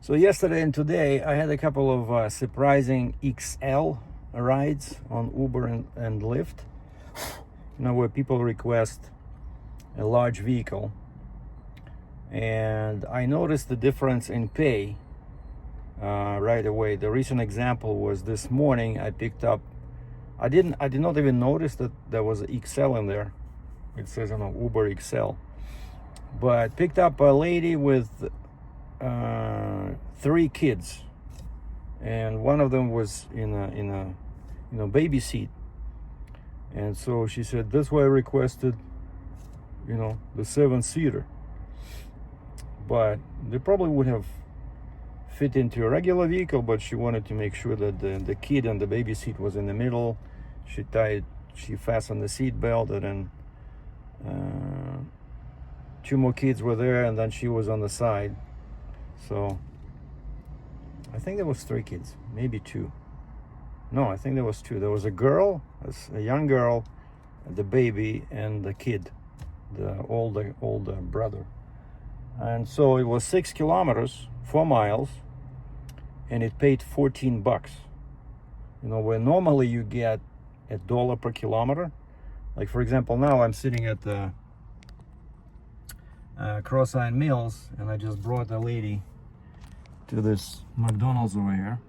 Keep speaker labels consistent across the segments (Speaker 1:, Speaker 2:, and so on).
Speaker 1: So yesterday and today I had a couple of surprising XL rides on Uber and Lyft. Where people request a large vehicle, and I noticed the difference in pay right away. The recent example was this morning. I picked up. I did not even notice that there was an XL in there. It says Uber XL, but picked up a lady with 3 kids, and one of them was in a baby seat. And so she said, "That's why I requested, the 7-seater." But they probably would have fit into a regular vehicle, but she wanted to make sure that the kid and the baby seat was in the middle. She fastened the seat belt, and then 2 more kids were there, and then she was on the side. So I think there was 3 kids, maybe 2. No, I think there was 2. There was a girl, a young girl, the baby, and the kid, the older brother. And so it was 6 kilometers, 4 miles, and it paid $14. Where normally you get $1 per kilometer. Like, for example, now I'm sitting at the Cross-Eyed Mills, and I just brought a lady to this McDonald's over here.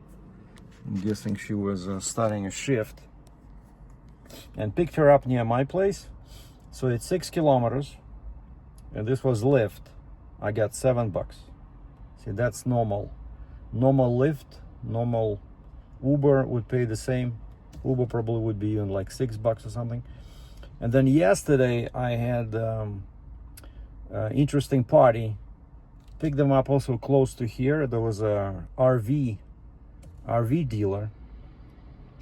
Speaker 1: I'm guessing she was starting a shift, and picked her up near my place. So it's 6 kilometers, and this was Lyft. I got $7. See, that's normal. Normal Lyft, normal Uber would pay the same. Uber probably would be even like $6 or something. And then yesterday I had interesting party. Picked them up also close to here. There was a RV dealer,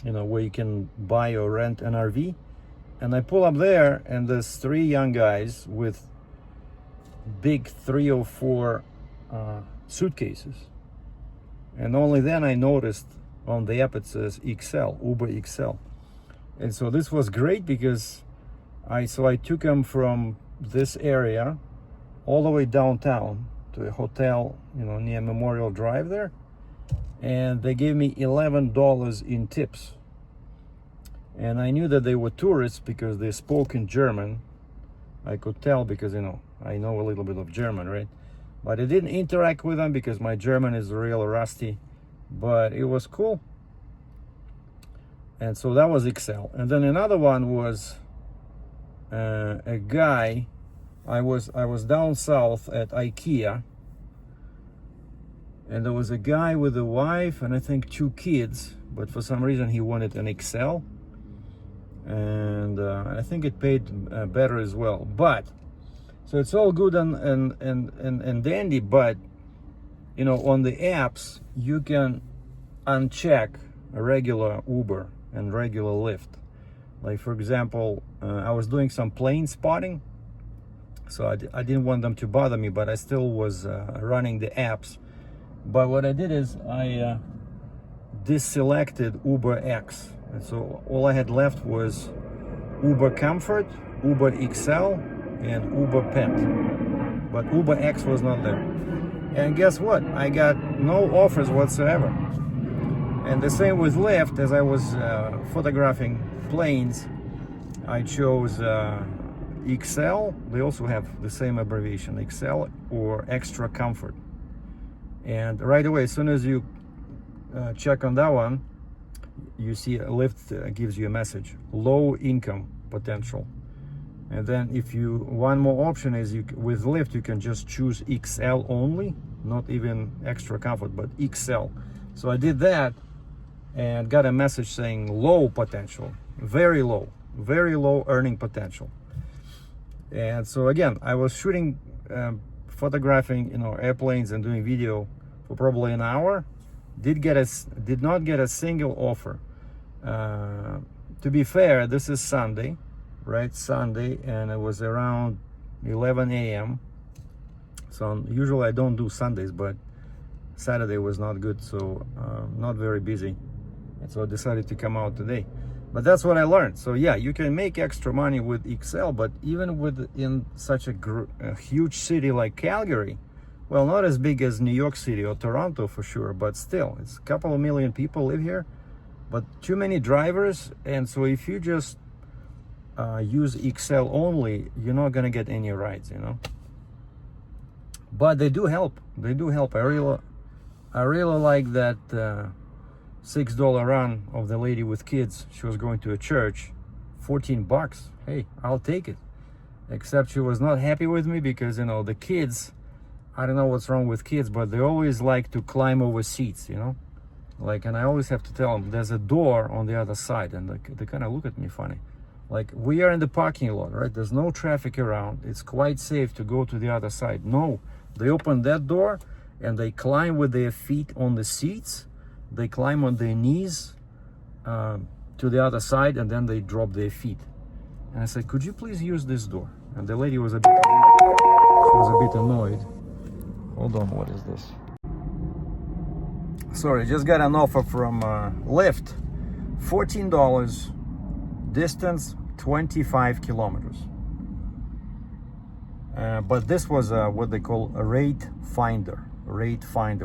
Speaker 1: where you can buy or rent an RV. And I pull up there, and there's 3 young guys with big 3 or 4 suitcases. And only then I noticed on the app it says XL, Uber XL. And so this was great because I took them from this area all the way downtown to a hotel, near Memorial Drive there. And they gave me $11 in tips. And I knew that they were tourists because they spoke in German. I could tell because, I know a little bit of German, right? But I didn't interact with them because my German is real rusty. But it was cool. And so that was XL. And then another one was a guy. I was down south at IKEA, and there was a guy with a wife and I think 2 kids, but for some reason he wanted an XL, and I think it paid better as well. But so it's all good and dandy, but on the apps you can uncheck a regular Uber and regular Lyft. Like, for example, I was doing some plane spotting, so I didn't want them to bother me, but I still was running the apps. But what I did is I deselected Uber X, and so all I had left was Uber Comfort, Uber XL, and Uber Pet. But Uber X was not there. And guess what? I got no offers whatsoever. And the same with Lyft. As I was photographing planes, I chose XL. They also have the same abbreviation, XL or Extra Comfort. And right away, as soon as you check on that one, you see Lyft gives you a message: low income potential. And then one more option is with Lyft you can just choose XL only, not even Extra Comfort, but XL. So I did that and got a message saying low potential, very low earning potential. And so again, I was shooting, photographing, airplanes and doing video for probably an hour. Did not get a single offer. To be fair, this is Sunday, right? Sunday, and it was around 11 a.m. So usually I don't do Sundays, but Saturday was not good, so not very busy. And so I decided to come out today. But that's what I learned. So yeah, you can make extra money with XL, but even in such a huge city like Calgary, Well, not as big as New York City or Toronto for sure, but still, it's a couple of million people live here, but too many drivers. And so if you just use XL only, you're not gonna get any rides, you know. But they do help. They do help. I really like that $6 run of the lady with kids. She was going to a church, $14. Hey, I'll take it. Except she was not happy with me because, you know, the kids, I don't know what's wrong with kids, but they always like to climb over seats, you know. Like, and I always have to tell them there's a door on the other side, and they kind of look at me funny. Like, we are in the parking lot, right? There's no traffic around. It's quite safe to go to the other side. No, they open that door and they climb with their feet on the seats. They climb on their knees to the other side, and then they drop their feet. And I said, could you please use this door? And the lady was a bit annoyed. Hold on, what is this? Sorry, just got an offer from Lyft. $14, distance 25 kilometers. But this was what they call a rate finder,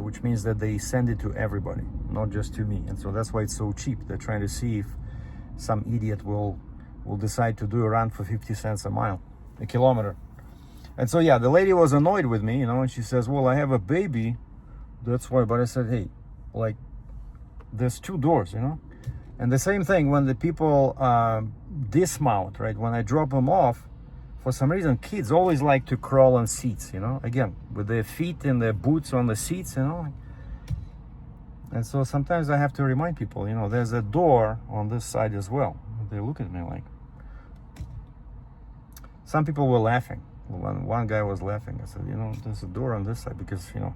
Speaker 1: which means that they send it to everybody, not just to me. And so that's why it's so cheap. They're trying to see if some idiot will decide to do a run for 50 cents a kilometer. And so, yeah, the lady was annoyed with me, you know, and she says, well, I have a baby, that's why. But I said, hey, like, there's two doors, you know. And the same thing when the people dismount, right? When I drop them off, for some reason, kids always like to crawl on seats, you know, again, with their feet and their boots on the seats, you know. And so sometimes I have to remind people, you know, there's a door on this side as well. They look at me like, some people were laughing. One guy was laughing. I said, you know, there's a door on this side because, you know,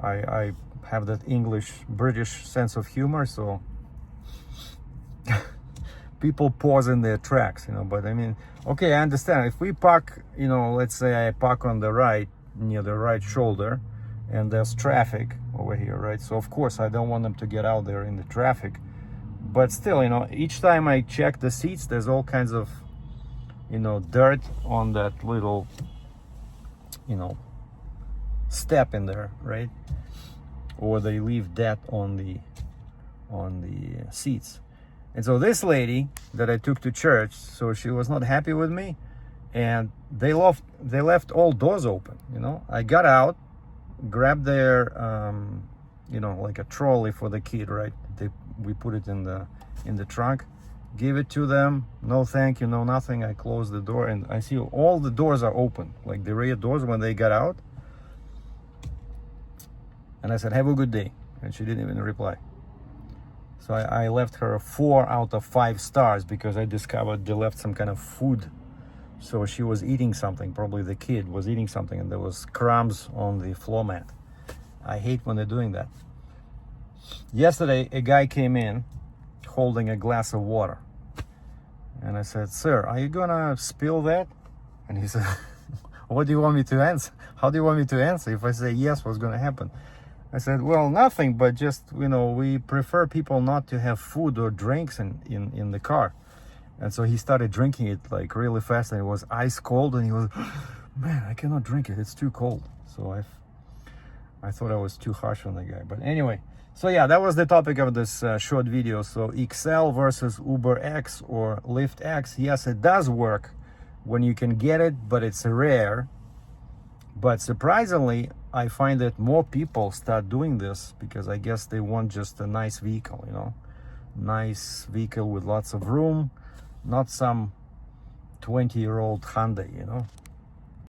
Speaker 1: I have that British sense of humor, so people pause in their tracks, you know. But I mean, okay, I understand. If we park, you know, let's say I park on the right, near the right shoulder, and there's traffic over here, right? So of course I don't want them to get out there in the traffic. But still, you know, each time I check the seats, there's all kinds of, you know, dirt on that little, you know, step in there, right? Or they leave that on the seats. And so this lady that I took to church, so she was not happy with me, and they left all doors open, you know. I got out, grabbed their you know, like a trolley for the kid, right? We put it in the trunk, gave it to them. No thank you, no nothing. I closed the door, and I see all the doors are open, like the rear doors when they got out. And I said, have a good day. And she didn't even reply. So I left her 4 out of 5 stars because I discovered they left some kind of food. So she was eating something, probably the kid was eating something, and there was crumbs on the floor mat. I hate when they're doing that. Yesterday, a guy came in holding a glass of water. And I said, sir, are you gonna spill that? And he said, what do you want me to answer? How do you want me to answer? If I say yes, what's gonna happen? I said, well, nothing, but just, you know, we prefer people not to have food or drinks in the car. And so he started drinking it like really fast, and it was ice cold, and he was, man, I cannot drink it, it's too cold. So I thought I was too harsh on the guy. But anyway, so yeah, that was the topic of this short video. So XL versus Uber X or Lyft X. Yes, it does work when you can get it, but it's rare. But surprisingly, I find that more people start doing this because I guess they want just a nice vehicle, you know, nice vehicle with lots of room, not some 20-year-old Hyundai, you know.